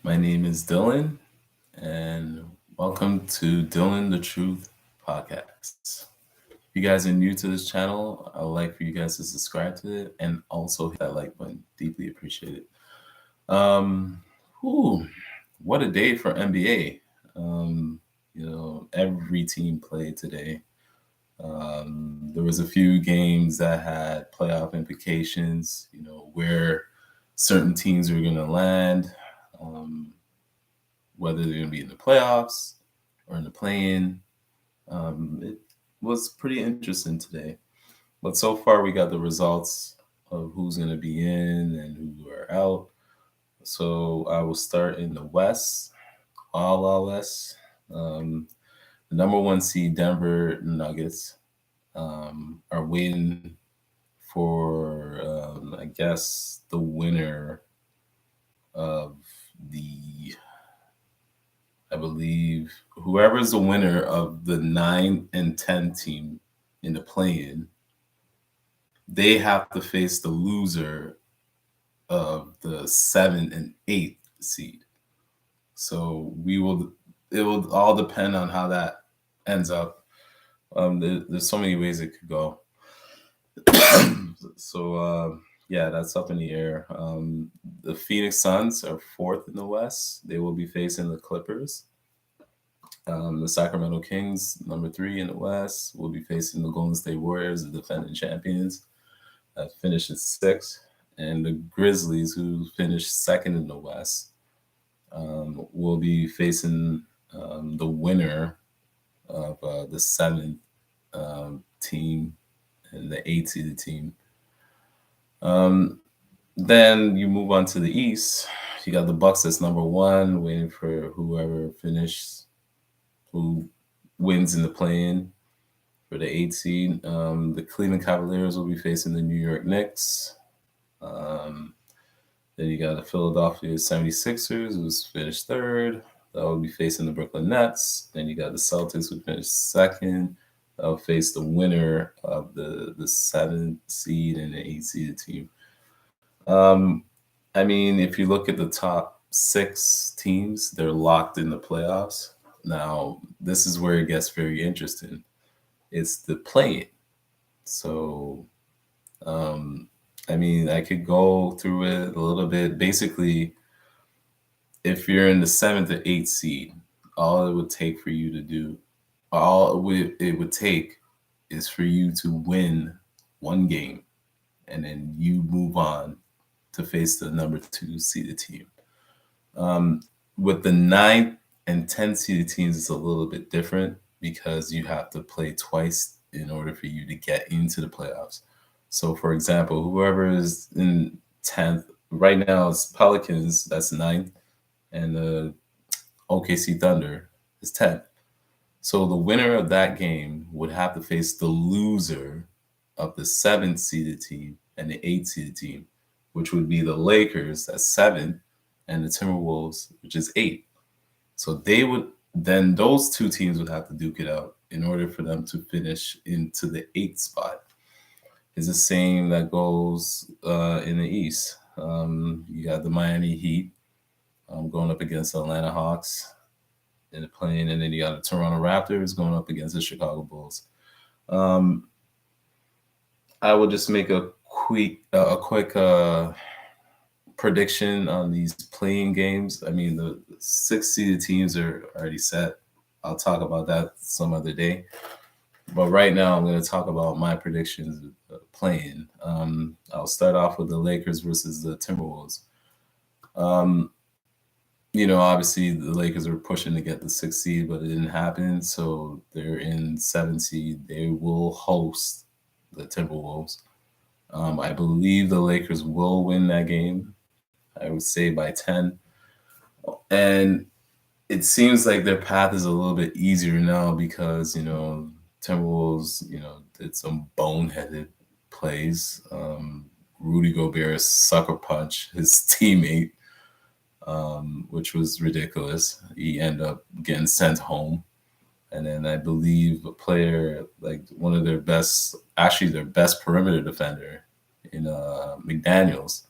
My name is Dylan, and welcome to Dylan the Truth podcast. If you guys are new to this channel, I would like for you guys to subscribe to it and also hit that like button. Deeply appreciate it. Um, whew, what a day for NBA. Every team played today. There was a few games that had playoff implications. Where certain teams were going to land. Um, whether they're going to be in the playoffs or in the play-in. It was pretty interesting today. But so far, we got the results of who's going to be in and who are out. So I will start in the West, all West. Um, the number one seed Denver Nuggets are waiting for, I guess, the winner of the I believe whoever's the winner of the 9 and 10 team in the play-in, they have to face the loser of the 7 and 8 seed. So it will all depend on how that ends up. There's so many ways it could go. So that's up in the air. The Phoenix Suns are fourth in the West. They will be facing the Clippers. The Sacramento Kings, number three in the West, will be facing the Golden State Warriors, the defending champions, that finished at sixth. And the Grizzlies, who finished second in the West, will be facing the winner of the seventh team and the eighth seeded team. Then you move on to the East. You got the Bucks that's number one, waiting for who wins in the play-in for the 8 seed. The Cleveland Cavaliers will be facing the New York Knicks. Then you got the Philadelphia 76ers, who's finished third. That will be facing the Brooklyn Nets. Then you got the Celtics, who finished second. They'll face the winner of the 7th seed and the 8th seeded team. If you look at the top 6 teams, they're locked in the playoffs. Now, this is where it gets very interesting. It's the play-in. So, I could go through it a little bit. Basically, if you're in the 7th or 8th seed, all it would take for you to do, it would take is for you to win one game, and then you move on to face the number 2 seeded team. With the 9 and 10 seeded teams, it's a little bit different because you have to play twice in order for you to get into the playoffs. So, for example, whoever is in 10th right now is Pelicans, that's 9th, and the OKC Thunder is 10th. So the winner of that game would have to face the loser of the 7th seeded team and the 8th seeded team, which would be the Lakers, that's 7th, and the Timberwolves, which is 8th. So those 2 teams would have to duke it out in order for them to finish into the 8th spot. It's the same that goes in the East. You got the Miami Heat going up against the Atlanta Hawks in the play-in, and then you got the Toronto Raptors going up against the Chicago Bulls. I will just make a quick prediction on these playing games. The 6 seeded teams are already set. I'll talk about that some other day. But right now, I'm going to talk about my predictions playing. I'll start off with the Lakers versus the Timberwolves. Obviously the Lakers were pushing to get the 6th seed, but it didn't happen. So they're in 7th seed. They will host the Timberwolves. I believe the Lakers will win that game. I would say by 10. And it seems like their path is a little bit easier now because, Timberwolves, did some boneheaded plays. Rudy Gobert sucker punch his teammate, which was ridiculous. He ended up getting sent home. And then I believe a player, like one of their best, actually their best perimeter defender in McDaniels,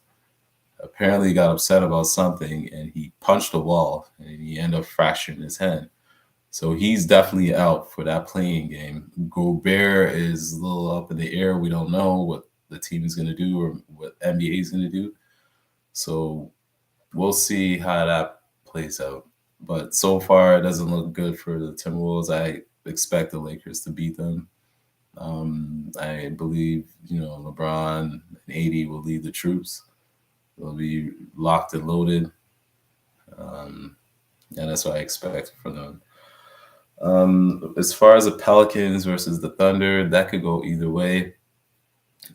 apparently got upset about something and he punched a wall and he ended up fracturing his hand. So he's definitely out for that playing game. Gobert is a little up in the air. We don't know what the team is going to do or what NBA is going to do. So we'll see how that plays out. But so far, it doesn't look good for the Timberwolves. I expect the Lakers to beat them. I believe, LeBron and AD will lead the troops. They'll be locked and loaded. And that's what I expect from them. As far as the Pelicans versus the Thunder, that could go either way.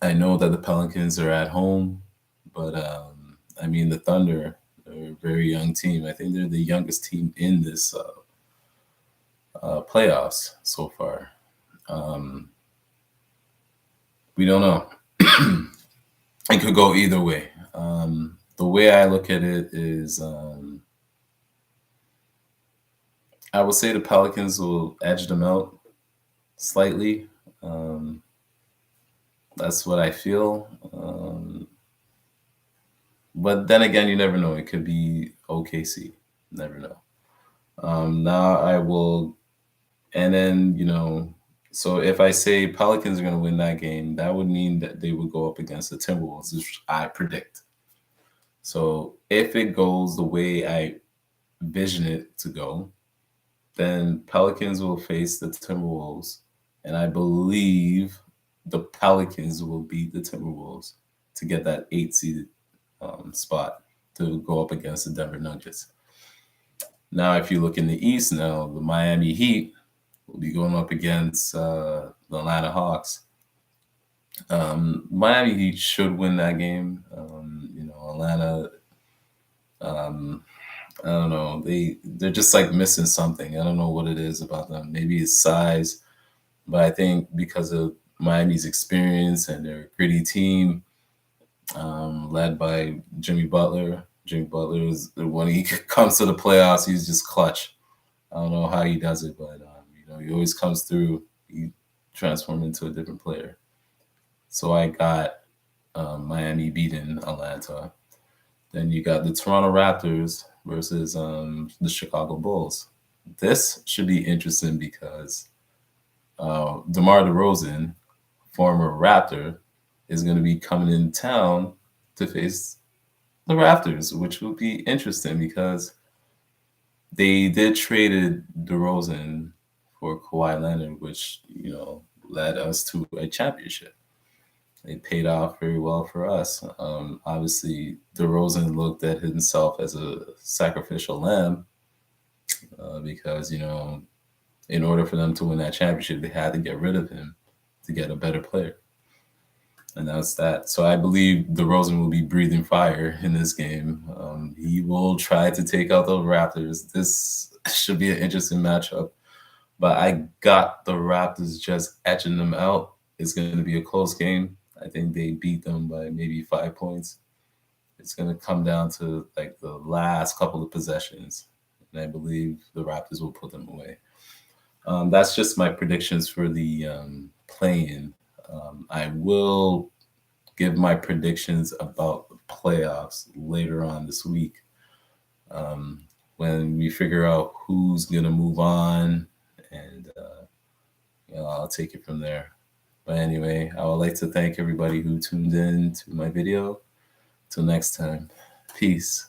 I know that the Pelicans are at home, but I mean the Thunder are a very young team. I think they're the youngest team in this playoffs so far. We don't know. It could go either way. The way I look at it is, I would say the Pelicans will edge them out slightly. That's what I feel. But then again, you never know. It could be OKC. Never know. Now I will, and then, so if I say Pelicans are going to win that game, that would mean that they would go up against the Timberwolves, which I predict. So if it goes the way I vision it to go, then Pelicans will face the Timberwolves, and I believe the Pelicans will beat the Timberwolves to get that 8 seeded spot to go up against the Denver Nuggets. Now, if you look in the East, now the Miami Heat will be going up against the Atlanta Hawks. Miami Heat should win that game. Atlanta. I don't know. They're just like missing something. I don't know what it is about them. Maybe it's size, but I think because of Miami's experience and their gritty team, led by Jimmy Butler. Jimmy Butler is when he comes to the playoffs, he's just clutch. I don't know how he does it, but he always comes through. He transforms into a different player. So I got Miami beating Atlanta. Then you got the Toronto Raptors versus the Chicago Bulls. This should be interesting because DeMar DeRozan, former Raptor, is going to be coming in town to face the Raptors, which will be interesting because they did traded DeRozan for Kawhi Leonard, which led us to a championship. It paid off very well for us. Obviously, DeRozan looked at himself as a sacrificial lamb because, in order for them to win that championship, they had to get rid of him to get a better player. And that's that. So I believe DeRozan will be breathing fire in this game. He will try to take out the Raptors. This should be an interesting matchup. But I got the Raptors just etching them out. It's going to be a close game. I think they beat them by maybe 5 points. It's going to come down to like the last couple of possessions. And I believe the Raptors will put them away. That's just my predictions for the play-in. I will give my predictions about the playoffs later on this week when we figure out who's going to move on, and I'll take it from there. But anyway, I would like to thank everybody who tuned in to my video. Till next time, peace.